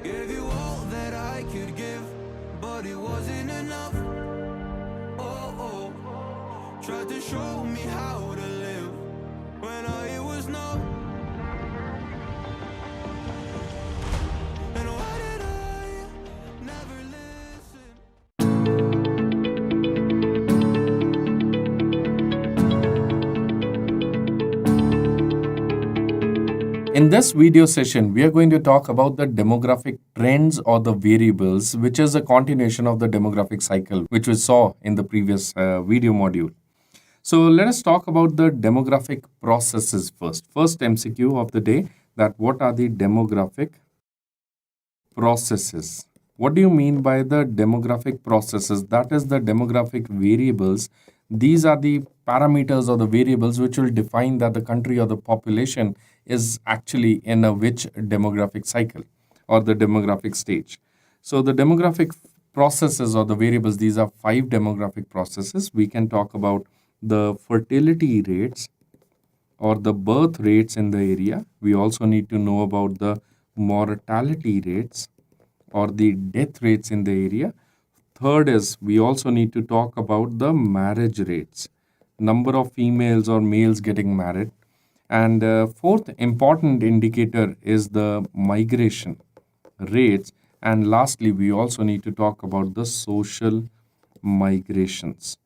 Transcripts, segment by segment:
Gave you all that I could give, but it wasn't enough. Oh, oh. Tried to show me how to live when I was numb. And why did I never listen? In this video session, we are going to talk about the demographic trends or the variables, which is a continuation of the demographic cycle, which we saw in the previous video module. So let us talk about the demographic processes first. First MCQ of the day, that what are the demographic processes? What do you mean by the demographic processes? That is the demographic variables. These are the parameters or the variables which will define that the country or the population is actually in a which demographic cycle or the demographic stage. So the demographic processes or the variables, these are 5 demographic processes. We can talk about the fertility rates or the birth rates in the area. We also need to know about the mortality rates or the death rates in the area. Third is we also need to talk about the marriage rates, number of females or males getting married. And fourth important indicator is the migration rates. And lastly, we also need to talk about the social migrations.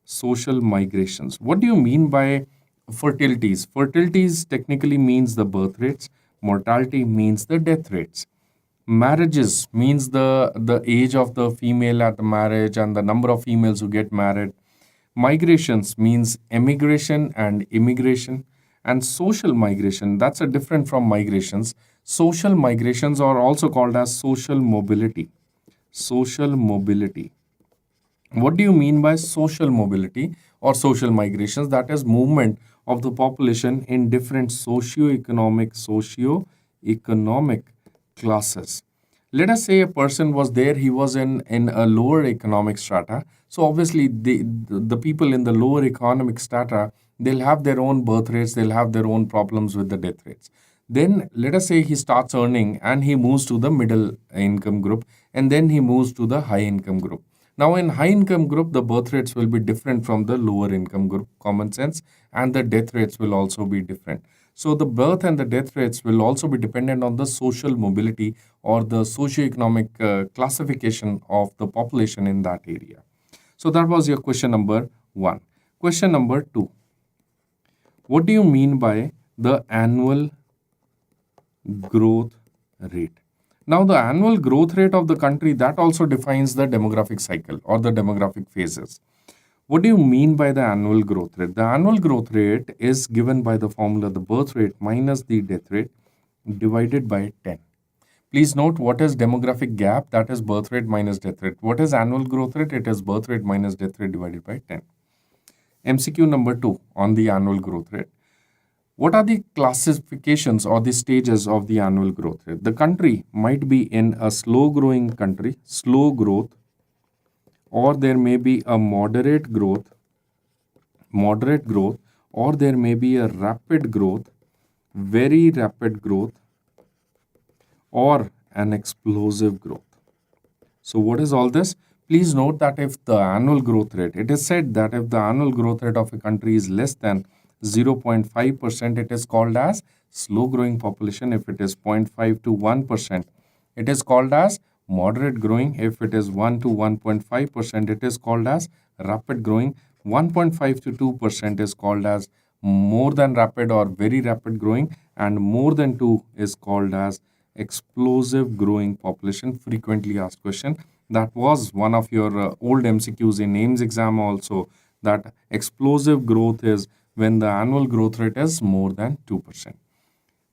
Social migrations. What do you mean by fertilities? Fertilities technically means the birth rates. Mortality means the death rates. Marriages means the age of the female at the marriage and the number of females who get married. Migrations means emigration and immigration. And social migration, that's a different from migrations. Social migrations are also called as social mobility. Social mobility. What do you mean by social mobility or social migrations? That is movement of the population in different socio-economic classes. Let us say a person was there, he was in a lower economic strata. So obviously the people in the lower economic strata, they'll have their own birth rates, they'll have their own problems with the death rates. Then let us say he starts earning and he moves to the middle income group, and then he moves to the high income group. Now, in high income group, the birth rates will be different from the lower income group, common sense, and the death rates will also be different. So, the birth and the death rates will also be dependent on the social mobility or the socioeconomic classification of the population in that area. So, that was your question number 1. Question number 2. What do you mean by the annual growth rate? Now, the annual growth rate of the country, that also defines the demographic cycle or the demographic phases. What do you mean by the annual growth rate? The annual growth rate is given by the formula the birth rate minus the death rate divided by 10. Please note what is demographic gap, that is birth rate minus death rate. What is annual growth rate? It is birth rate minus death rate divided by 10. MCQ number 2 on the annual growth rate. What are the classifications or the stages of the annual growth rate? The country might be in a slow growing country, slow growth, or there may be a moderate growth, or there may be a rapid growth, very rapid growth, or an explosive growth. So what is all this? Please note that if the annual growth rate, it is said that if the annual growth rate of a country is less than 0.5%, it is called as slow growing population. If it is 0.5 to 1%, it is called as moderate growing. If it is 1 to 1.5%, it is called as rapid growing. 1.5 to 2% is called as more than rapid or very rapid growing, and more than 2 is called as explosive growing population. Frequently asked question. That was one of your old MCQs in AIMS exam also, that explosive growth is when the annual growth rate is more than 2%.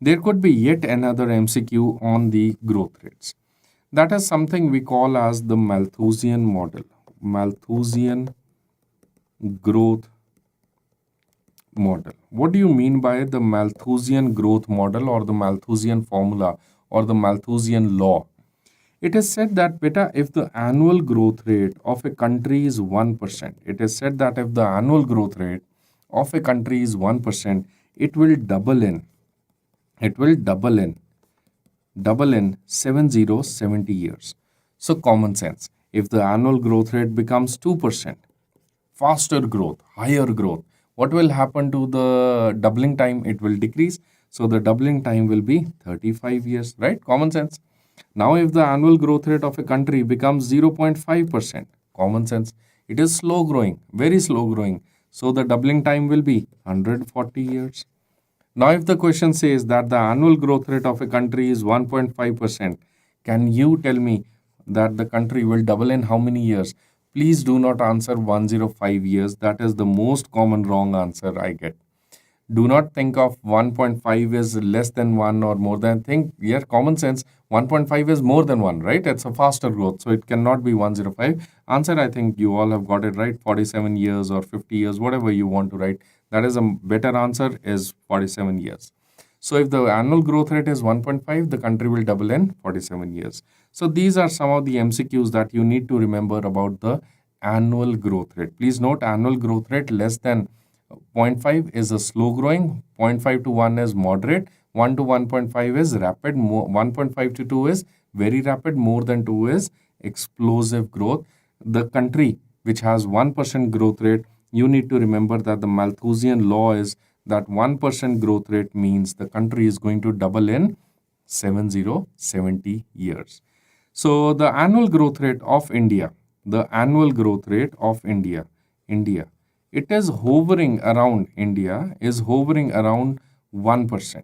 There could be yet another MCQ on the growth rates. That is something we call as the Malthusian model. Malthusian growth model. What do you mean by the Malthusian growth model or the Malthusian formula or the Malthusian law? It is said that beta, if the annual growth rate of a country is 1%, it is said that if the annual growth rate of a country is 1%, it will double in double in 70 years. So common sense. If the annual growth rate becomes 2%, faster growth, higher growth, what will happen to the doubling time? It will decrease. So the doubling time will be 35 years, right? Common sense. Now, if the annual growth rate of a country becomes 0.5%, common sense, it is slow growing, very slow growing. So the doubling time will be 140 years. Now, if the question says that the annual growth rate of a country is 1.5%, can you tell me that the country will double in how many years? Please do not answer 105 years. That is the most common wrong answer I get. Do not think of 1.5 is less than 1 or more than. Think, yeah, common sense. 1.5 is more than 1, right? It's a faster growth. So it cannot be 105. Answer, I think you all have got it right. 47 years or 50 years, whatever you want to write. That is a better answer is 47 years. So if the annual growth rate is 1.5, the country will double in 47 years. So these are some of the MCQs that you need to remember about the annual growth rate. Please note, annual growth rate less than zero point 0.5 is a slow growing, 0.5 to 1 is moderate, 1 to 1.5 is rapid, 1.5 to 2 is very rapid, more than 2 is explosive growth. The country which has 1% growth rate, you need to remember that the Malthusian law is that 1% growth rate means the country is going to double in 70 years. So the annual growth rate of India, the annual growth rate of India, it is hovering around, India is hovering around 1%.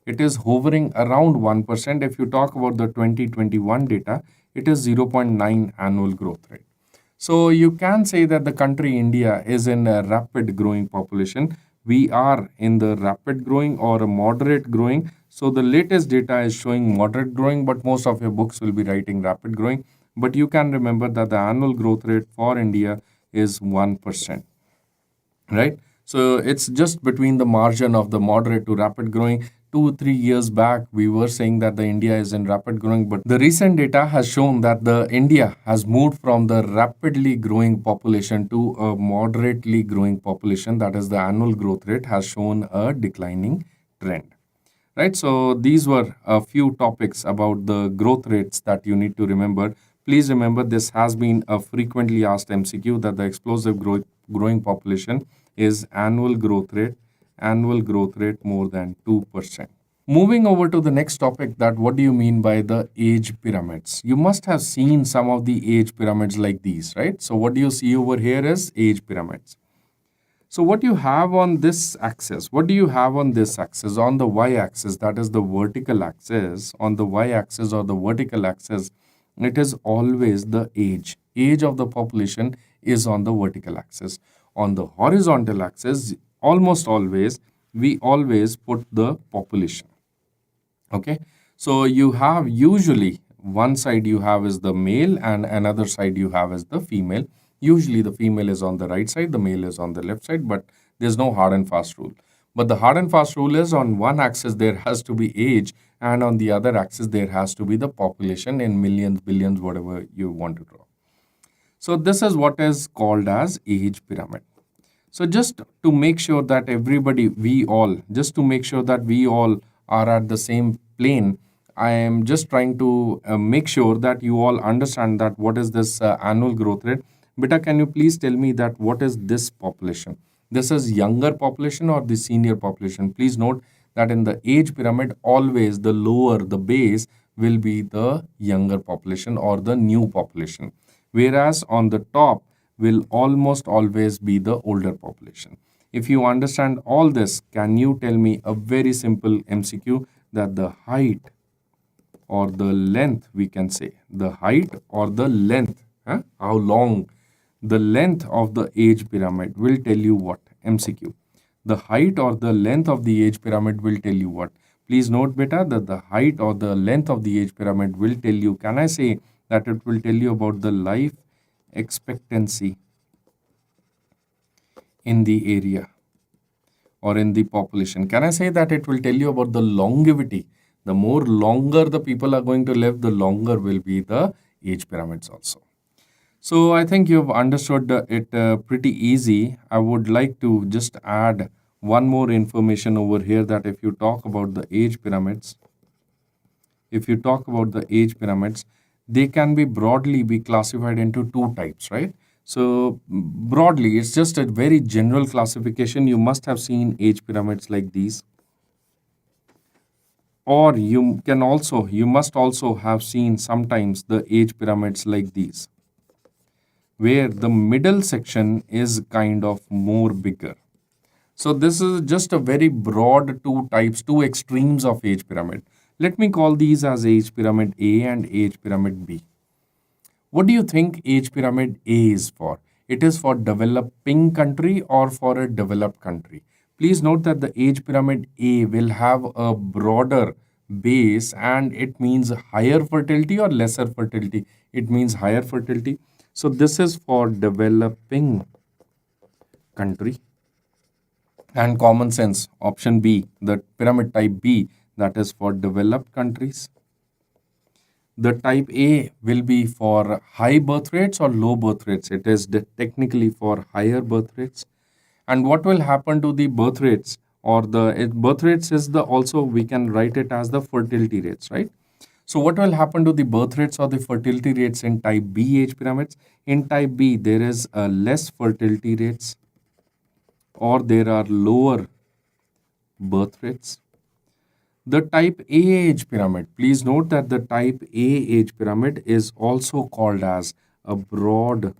It is hovering around 1%. If you talk about the 2021 data, it is 0.9 annual growth rate. So you can say that the country India is in a rapid growing population. We are in the rapid growing or a moderate growing. So the latest data is showing moderate growing, but most of your books will be writing rapid growing. But you can remember that the annual growth rate for India is 1%, right? So it's just between the margin of the moderate to rapid growing. 2 3 years back we were saying that the India is in rapid growing, but the recent data has shown that the India has moved from the rapidly growing population to a moderately growing population. That is, the annual growth rate has shown a declining trend, right? So these were a few topics about the growth rates that you need to remember. Please remember, this has been a frequently asked MCQ, that the explosive growing population is annual growth rate more than 2%. Moving over to the next topic, that what do you mean by the age pyramids? You must have seen some of the age pyramids like these, right? So what do you see over here is age pyramids. So what you have on this axis, what do you have on this axis? On the y-axis, that is the vertical axis, on the y-axis or the vertical axis, it is always the age. Age of the population is on the vertical axis. On the horizontal axis, almost always, we always put the population. Okay. So you have usually one side you have is the male and another side you have is the female. Usually the female is on the right side, the male is on the left side, but there's no hard and fast rule. But the hard and fast rule is, on one axis there has to be age, and on the other axis there has to be the population in millions, billions, whatever you want to draw. So this is what is called as age pyramid. So just to make sure that we all are at the same plane, I am just trying to make sure that you all understand that what is this annual growth rate. Beta, can you please tell me that what is this population? This is younger population or the senior population? Please note that in the age pyramid, always the lower, the base will be the younger population or the new population, whereas on the top will almost always be the older population. If you understand all this, can you tell me a very simple MCQ, that the height or the length, we can say, the height or the length, how long, the length of the age pyramid will tell you what? MCQ. The height or the length of the age pyramid will tell you what? Please note, beta, that the height or the length of the age pyramid will tell you, can I say that it will tell you about the life expectancy in the area or in the population? Can I say that it will tell you about the longevity? The more longer the people are going to live, the longer will be the age pyramids also. So I think you've understood it pretty easy. I would like to just add one more information over here, that if you talk about the age pyramids, if you talk about the age pyramids, they can be broadly be classified into two types, right? So broadly, it's just a very general classification. You must have seen age pyramids like these, or you must also have seen sometimes the age pyramids like these, where the middle section is kind of more bigger. So this is just a very broad two types, two extremes of age pyramid. Let me call these as age pyramid A and age pyramid B. What do you think age pyramid A is for? It is for developing country or for a developed country? Please note that the age pyramid A will have a broader base, and it means higher fertility or lesser fertility. It means higher fertility. So this is for developing country. And common sense, option B, the pyramid type B, that is for developed countries. The type A will be for high birth rates or low birth rates. It is technically for higher birth rates. And what will happen to the birth rates, or birth rates is the also we can write it as the fertility rates, right? So what will happen to the birth rates or the fertility rates in type B age pyramids? In type B, there is less fertility rates, or there are lower birth rates. The type A age pyramid, please note that the type A age pyramid is also called as a broad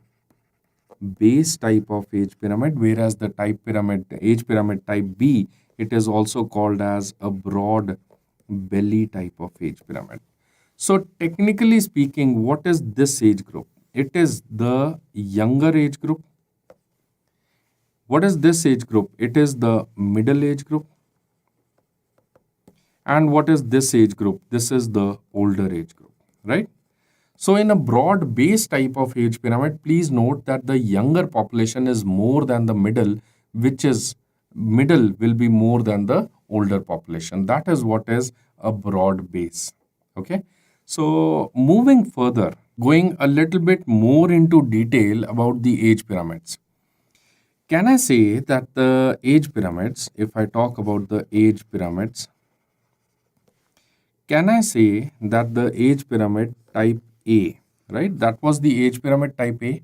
base type of age pyramid, whereas the age pyramid type B, it is also called as a broad belly type of age pyramid. So technically speaking, what is this age group? It is the younger age group. What is this age group? It is the middle age group. And what is this age group? This is the older age group, right? So in a broad base type of age pyramid, please note that the younger population is more than the middle, which is middle will be more than the older population. That is what is a broad base. Okay. So moving further, going a little bit more into detail about the age pyramids. Can I say that the age pyramids, if I talk about the age pyramids, can I say that the age pyramid type A, right? That was the age pyramid type A.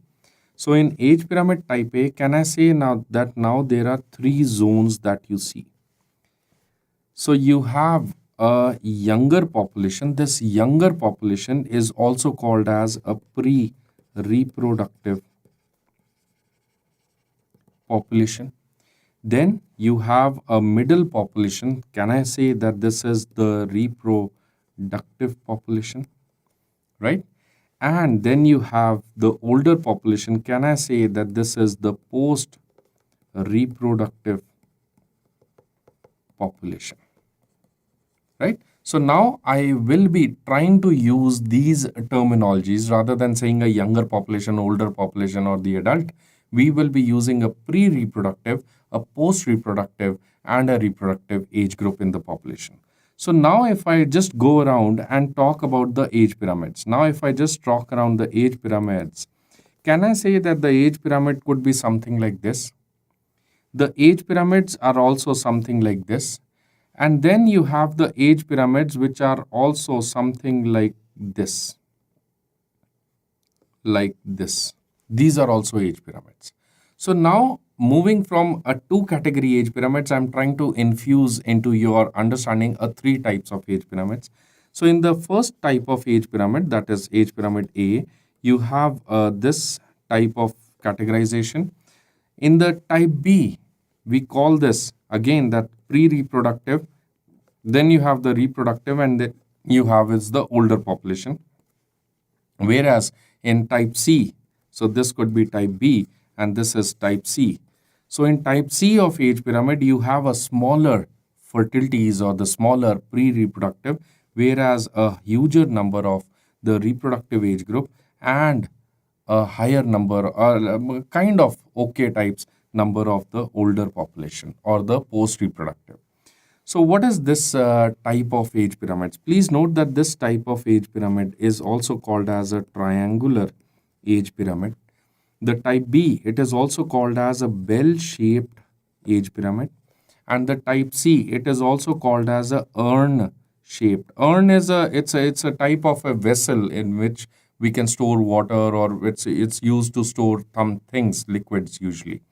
So in age pyramid type A, can I say now there are three zones that you see? So you have a younger population. This younger population is also called as a pre-reproductive population. Then you have a middle population. Can I say that this is the reproductive population, right? And then you have the older population. Can I say that this is the post reproductive population, right? So now I will be trying to use these terminologies rather than saying a younger population, older population, or the adult. We will be using a pre-reproductive, a post-reproductive, and a reproductive age group in the population. So now if I just go around and talk about the age pyramids, now if I just talk around the age pyramids, can I say that the age pyramid could be something like this? The age pyramids are also something like this. And then you have the age pyramids, which are also something like this. Like this. These are also age pyramids. So now moving from a two category age pyramids, I'm trying to infuse into your understanding a three types of age pyramids. So in the first type of age pyramid, that is age pyramid A, you have this type of categorization. In the type B, we call this again that pre-reproductive. Then you have the reproductive, and then you have is the older population. Whereas in type C, so this could be type B and this is type C. So in type C of age pyramid, you have a smaller fertilities or the smaller pre-reproductive, whereas a huger number of the reproductive age group and a higher number or kind of okay types number of the older population or the post-reproductive. So what is this type of age pyramids? Please note that this type of age pyramid is also called as a triangular age pyramid. The type B, it is also called as a bell-shaped age pyramid. And the type C, it is also called as a urn shaped. Urn is a type of a vessel in which we can store water, or it's used to store some things, liquids usually.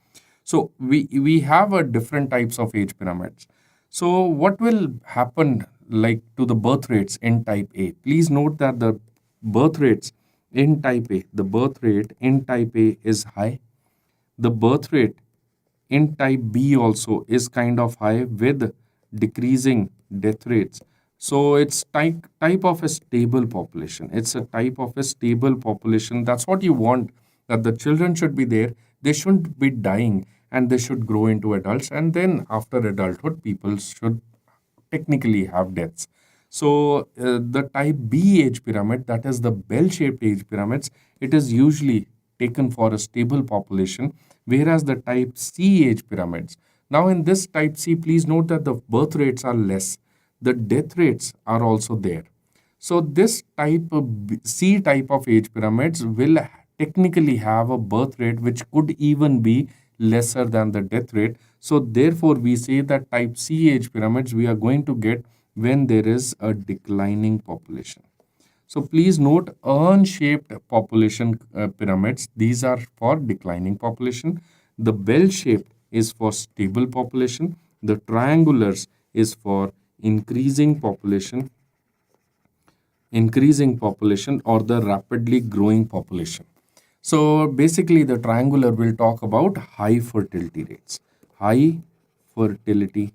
So we have a different types of age pyramids. So what will happen like to the birth rates in type A? Please note that the birth rates in type A, the birth rate in type A is high. The birth rate in type B also is kind of high with decreasing death rates. So it's type of a stable population. It's a type of a stable population. That's what you want, that the children should be there. They shouldn't be dying, and they should grow into adults. And then after adulthood, people should technically have deaths. So the type B age pyramid, that is the bell-shaped age pyramids, it is usually taken for a stable population, whereas the type C age pyramids. Now in this type C, please note that the birth rates are less. The death rates are also there. So this type of C type of age pyramids will technically have a birth rate which could even be lesser than the death rate. So therefore, we say that type C age pyramids we are going to get when there is a declining population. So please note urn-shaped population pyramids. These are for declining population. The bell-shaped is for stable population. The triangulars is for increasing population or the rapidly growing population. So basically, the triangular will talk about high fertility rates. High fertility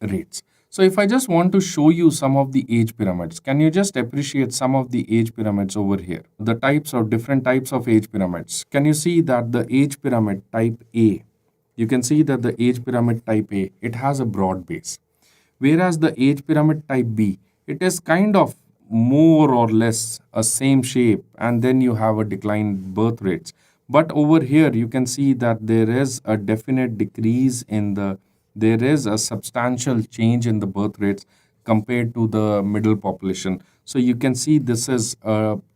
rates. So if I just want to show you some of the age pyramids, can you just appreciate some of the age pyramids over here? The types of different types of age pyramids. Can you see that the age pyramid type A, you can see that the age pyramid type A, it has a broad base. Whereas the age pyramid type B, it is kind of more or less a same shape, and then you have a decline birth rates. But over here, you can see that there is a definite decrease in there is a substantial change in the birth rates compared to the middle population. So you can see this is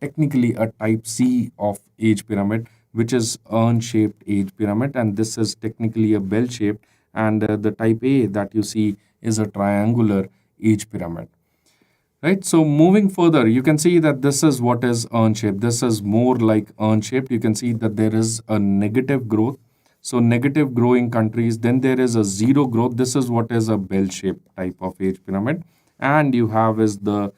technically a type C of age pyramid, which is urn-shaped age pyramid, and this is technically a bell-shaped, and the type A that you see is a triangular age pyramid. Right, so moving further, you can see that this is what is urn shaped. This is more like urn shaped. You can see that there is a negative growth. So negative growing countries, then there is a zero growth. This is what is a bell shaped type of age pyramid. And you have is the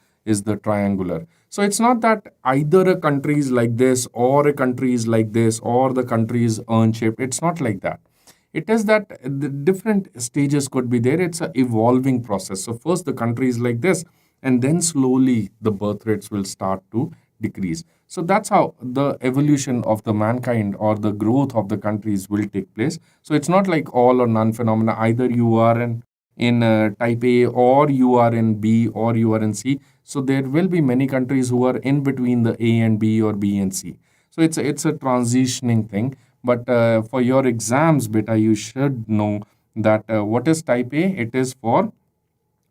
triangular. So it's not that either a country is like this or a country is like this or the country is urn shaped. It's not like that. It is that the different stages could be there. It's an evolving process. So first the country is like this, and then slowly the birth rates will start to decrease. So that's how the evolution of the mankind or the growth of the countries will take place. So it's not like all or none phenomena. Either you are in type A, or you are in B, or you are in C. So there will be many countries who are in between the A and B or B and C. So it's a transitioning thing. But for your exams, beta, you should know that what is type A? It is for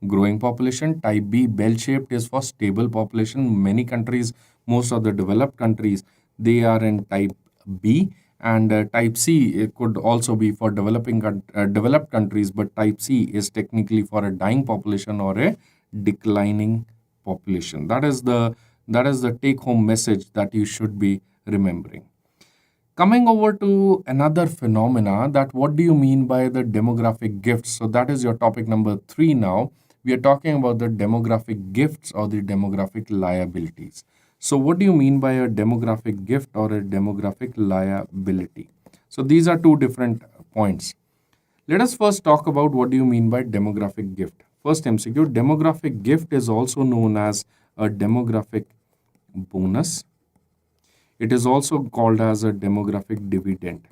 growing population. Type B, bell-shaped, is for stable population. Many countries, most of the developed countries, they are in type B. And type C, it could also be for developed countries, but type C is technically for a dying population or a declining population. That is the take-home message that you should be remembering. Coming over to another phenomena, that what do you mean by the demographic gifts? So that is your topic number 3 now. We are talking about the demographic gifts or the demographic liabilities. So what do you mean by a demographic gift or a demographic liability? So these are two different points. Let us first talk about what do you mean by demographic gift. First MCQ, demographic gift is also known as a demographic bonus. It is also called as a demographic dividend.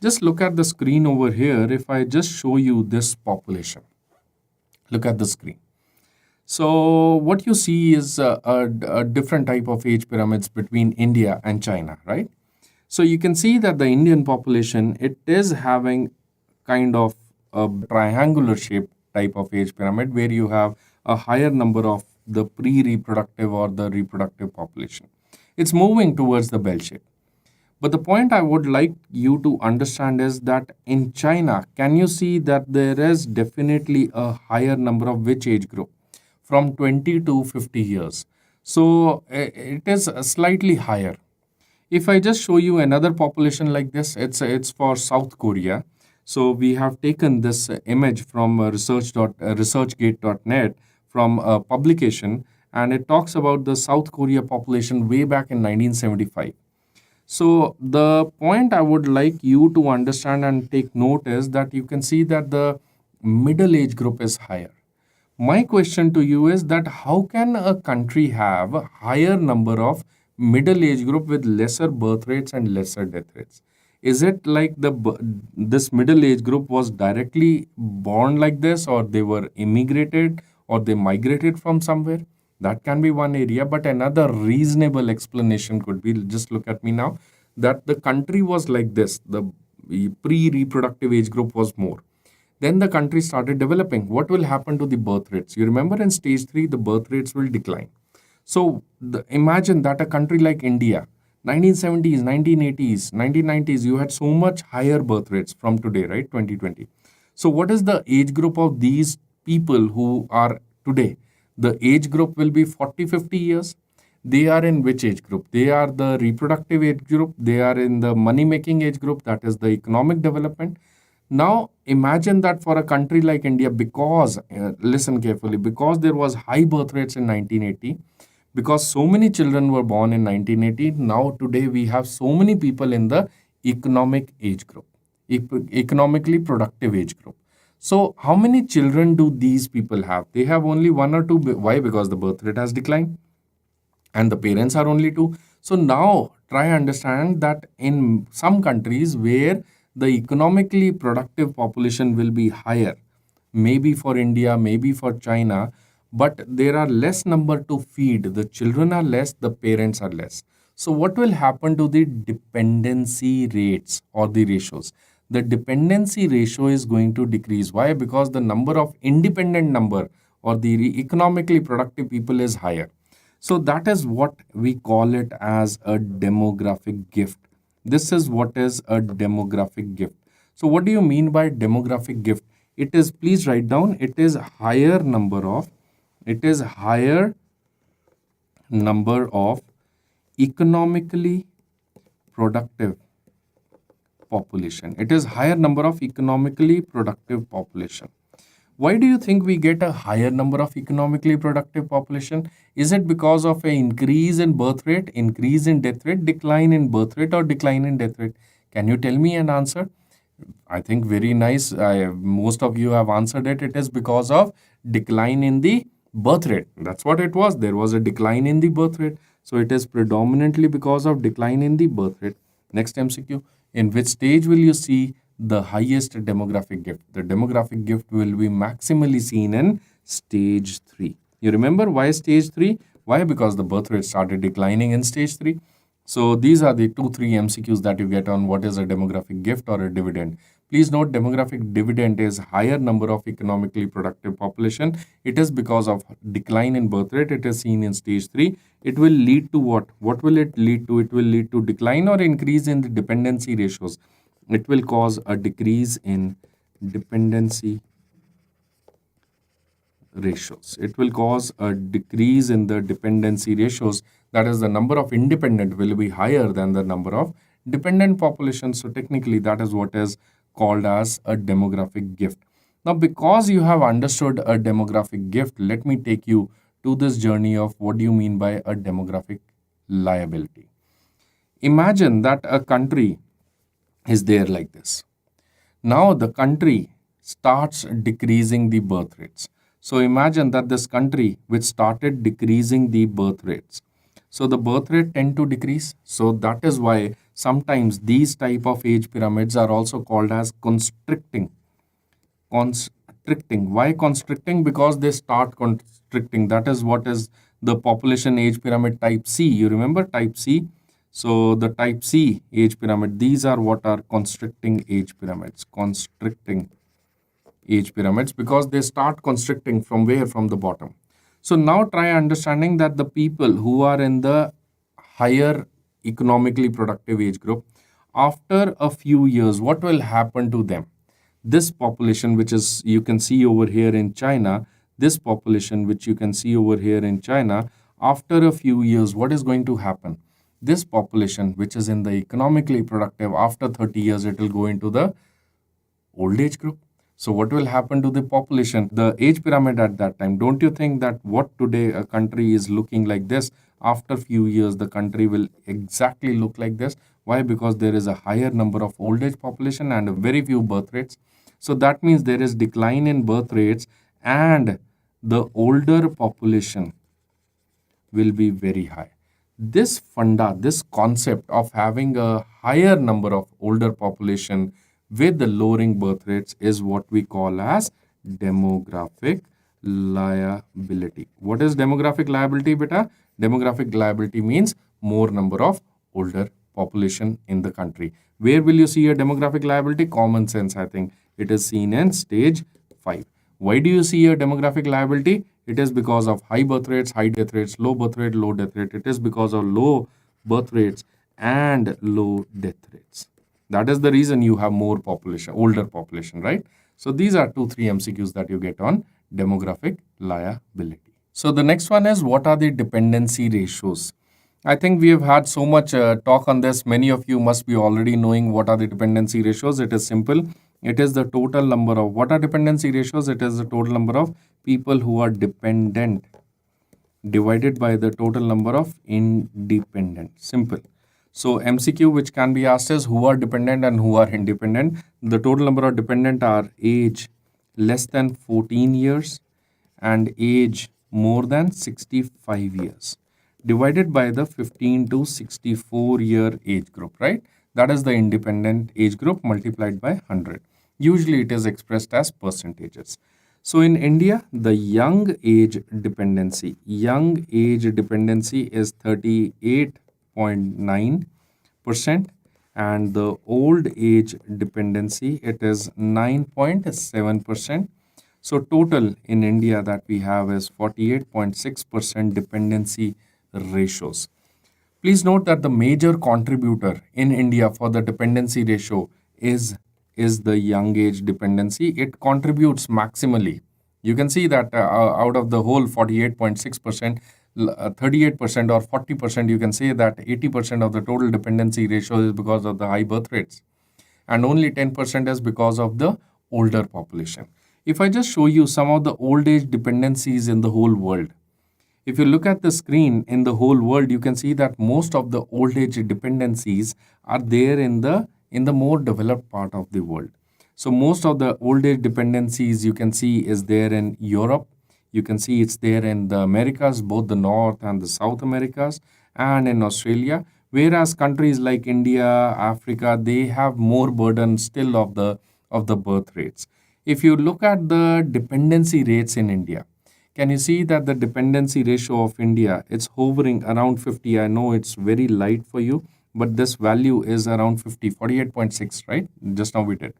Just look at the screen over here. If I just show you this population, look at the screen. So what you see is a different type of age pyramids between India and China, right? So you can see that the Indian population, it is having kind of a triangular shape type of age pyramid where you have a higher number of the pre-reproductive or the reproductive population. It's moving towards the bell shape. But the point I would like you to understand is that in China, can you see that there is definitely a higher number of which age group? from 20 to 50 years. So it is slightly higher. If I just show you another population like this, it's for South Korea. So we have taken this image from researchgate.net from a publication, and it talks about the South Korea population way back in 1975. So the point I would like you to understand and take note is that you can see that the middle age group is higher. My question to you is that how can a country have a higher number of middle age group with lesser birth rates and lesser death rates? Is it like this middle age group was directly born like this, or they were immigrated, or they migrated from somewhere? That can be one area, but another reasonable explanation could be, just look at me now, that the country was like this. The pre-reproductive age group was more. Then the country started developing. What will happen to the birth rates? You remember in stage 3, the birth rates will decline. So imagine that a country like India, 1970s, 1980s, 1990s, you had so much higher birth rates from today, right? 2020. So what is the age group of these people who are today? The age group will be 40, 50 years. They are in which age group? They are the reproductive age group. They are in the money making age group, that is the economic development. Now, imagine that for a country like India, because, listen carefully, because there was high birth rates in 1980, because so many children were born in 1980, now today we have so many people in the economic age group, economically productive age group. So, how many children do these people have? They have only one or two. Why? Because the birth rate has declined and the parents are only two. So now try understand that in some countries where the economically productive population will be higher, maybe for India, maybe for China, but there are less number to feed. The children are less, the parents are less. So what will happen to the dependency rates or the ratios? The dependency ratio is going to decrease. Why? Because the number of independent number or the economically productive people is higher. So that is what we call it as a demographic gift. This is what is a demographic gift. So what do you mean by demographic gift? It is, please write down, it is higher number of economically productive population. It is higher number of economically productive population. Why do you think we get a higher number of economically productive population? Is it because of an increase in birth rate, increase in death rate, decline in birth rate, or decline in death rate? Can you tell me an answer? I think very nice. Most of you have answered it. It is because of decline in the birth rate. That's what it was. There was a decline in the birth rate. So it is predominantly because of decline in the birth rate. Next MCQ. In which stage will you see the highest demographic gift? The demographic gift will be maximally seen in stage 3. You remember why stage 3? Why? Because the birth rate started declining in stage 3. So these are the 2-3 MCQs that you get on what is a demographic gift or a dividend. Please note, demographic dividend is higher number of economically productive population. It is because of decline in birth rate. It is seen in stage 3. It will lead to what? What will it lead to? It will lead to decline or increase in the dependency ratios. It will cause a decrease in dependency ratios. It will cause a decrease in the dependency ratios. That is, the number of independent will be higher than the number of dependent population. So technically that is what is called as a demographic gift. Now, because you have understood a demographic gift, let me take you to this journey of what do you mean by a demographic liability. Imagine that a country is there like this. Now the country starts decreasing the birth rates. So imagine that this country which started decreasing the birth rates. So the birth rate tend to decrease. So that is why sometimes these type of age pyramids are also called as constricting. Constricting. Why constricting? Because they start constricting. That is what is the population age pyramid type C. You remember type C? So the type C age pyramid, these are what are constricting age pyramids. Constricting age pyramids, because they start constricting from where? From the bottom. So now try understanding that the people who are in the higher economically productive age group, after a few years, what will happen to them? This population, which is you can see over here in China, this population, which you can see over here in China, after a few years, what is going to happen? This population, which is in the economically productive, after 30 years, it will go into the old age group. So what will happen to the population, the age pyramid at that time? Don't you think that what today a country is looking like this, after few years the country will exactly look like this? Why? Because there is a higher number of old age population and a very few birth rates. So that means there is decline in birth rates, and the older population will be very high. This funda, this concept of having a higher number of older population with the lowering birth rates is what we call as demographic liability. What is demographic liability, beta? Demographic liability means more number of older population in the country. Where will you see a demographic liability? Common sense, I think. It is seen in stage 5. Why do you see a demographic liability? It is because of high birth rates, high death rates, low birth rate, low death rate. It is because of low birth rates and low death rates. That is the reason you have more population, older population, right? So these are 2, 3 MCQs that you get on demographic liability. So the next one is, what are the dependency ratios? I think we have had so much talk on this. Many of you must be already knowing what are the dependency ratios. It is simple. It is the total number of, what are dependency ratios? It is the total number of people who are dependent divided by the total number of independent. Simple. So MCQ which can be asked is, who are dependent and who are independent? The total number of dependent are age less than 14 years and age more than 65 years, divided by the 15 to 64 year age group, right? That is the independent age group multiplied by 100. Usually it is expressed as percentages. So in India, the young age dependency is 38.9%, and the old age dependency, it is 9.7%. So total in India that we have is 48.6% dependency ratios. Please note that the major contributor in India for the dependency ratio is the young age dependency. It contributes maximally. You can see that out of the whole 48.6%, 38% or 40%, you can say that 80% of the total dependency ratio is because of the high birth rates, and only 10% is because of the older population. If I just show you some of the old age dependencies in the whole world, if you look at the screen in the whole world, you can see that most of the old age dependencies are there in the more developed part of the world. So most of the old age dependencies you can see is there in Europe. You can see it's there in the Americas, both the North and the South Americas, and in Australia. Whereas countries like India, Africa, they have more burden still of the birth rates. If you look at the dependency rates in India, can you see that the dependency ratio of India, it's hovering around 50. I know it's very light for you, but this value is around 50, 48.6, right? Just now we did.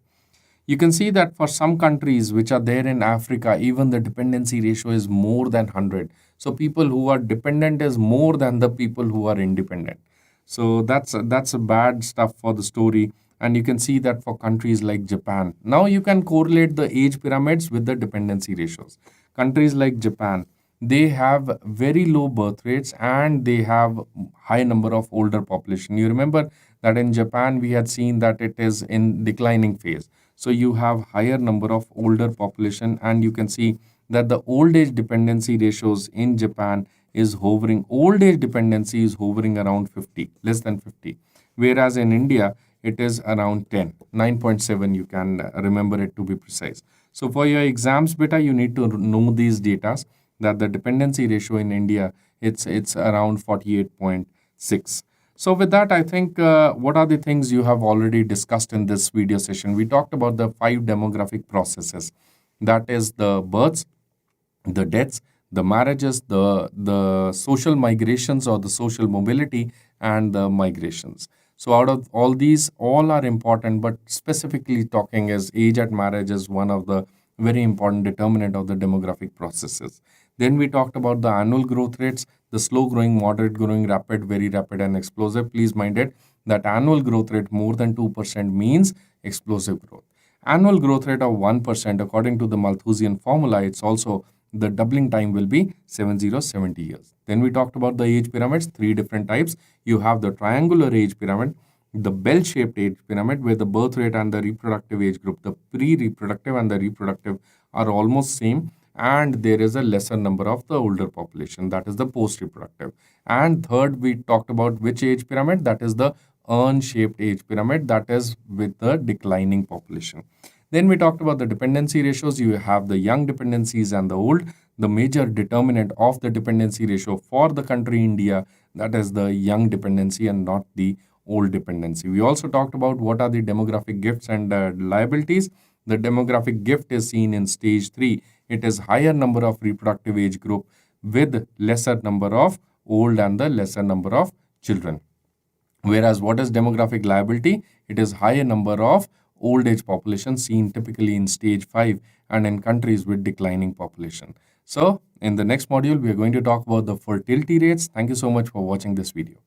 You can see that for some countries which are there in Africa, even the dependency ratio is more than 100. So people who are dependent is more than the people who are independent. So that's a bad stuff for the story. And you can see that for countries like Japan. Now you can correlate the age pyramids with the dependency ratios. Countries like Japan, they have very low birth rates and they have high number of older population. You remember that in Japan we had seen that it is in declining phase. So you have higher number of older population, and you can see that the old age dependency ratios in Japan is hovering, old age dependency is hovering around 50, less than 50. Whereas in India, it is around 10, 9.7, you can remember it to be precise. So for your exams, beta, you need to know these data, that the dependency ratio in India, it's around 48.6. So with that, I think what are the things you have already discussed in this video session? We talked about the 5 demographic processes. That is the births, the deaths, the marriages, the social migrations or the social mobility, and the migrations. So out of all these, all are important, but specifically talking is age at marriage is one of the very important determinant of the demographic processes. Then we talked about the annual growth rates, the slow growing, moderate growing, rapid, very rapid, and explosive. Please mind it that annual growth rate more than 2% means explosive growth. Annual growth rate of 1%, according to the Malthusian formula, it's also the doubling time will be 70 years. Then we talked about the age pyramids, three different types. You have the triangular age pyramid, the bell-shaped age pyramid, where the birth rate and the reproductive age group, the pre-reproductive and the reproductive, are almost same, and there is a lesser number of the older population, that is the post-reproductive. And third, we talked about which age pyramid, that is the urn-shaped age pyramid, that is with the declining population. Then we talked about the dependency ratios. You have the young dependencies and the old. The major determinant of the dependency ratio for the country India, that is the young dependency and not the old dependency. We also talked about what are the demographic gifts and liabilities. The demographic gift is seen in stage 3. It is higher number of reproductive age group with lesser number of old and the lesser number of children. Whereas what is demographic liability? It is higher number of old age population seen typically in stage 5 and in countries with declining population. So in the next module, we are going to talk about the fertility rates. Thank you so much for watching this video.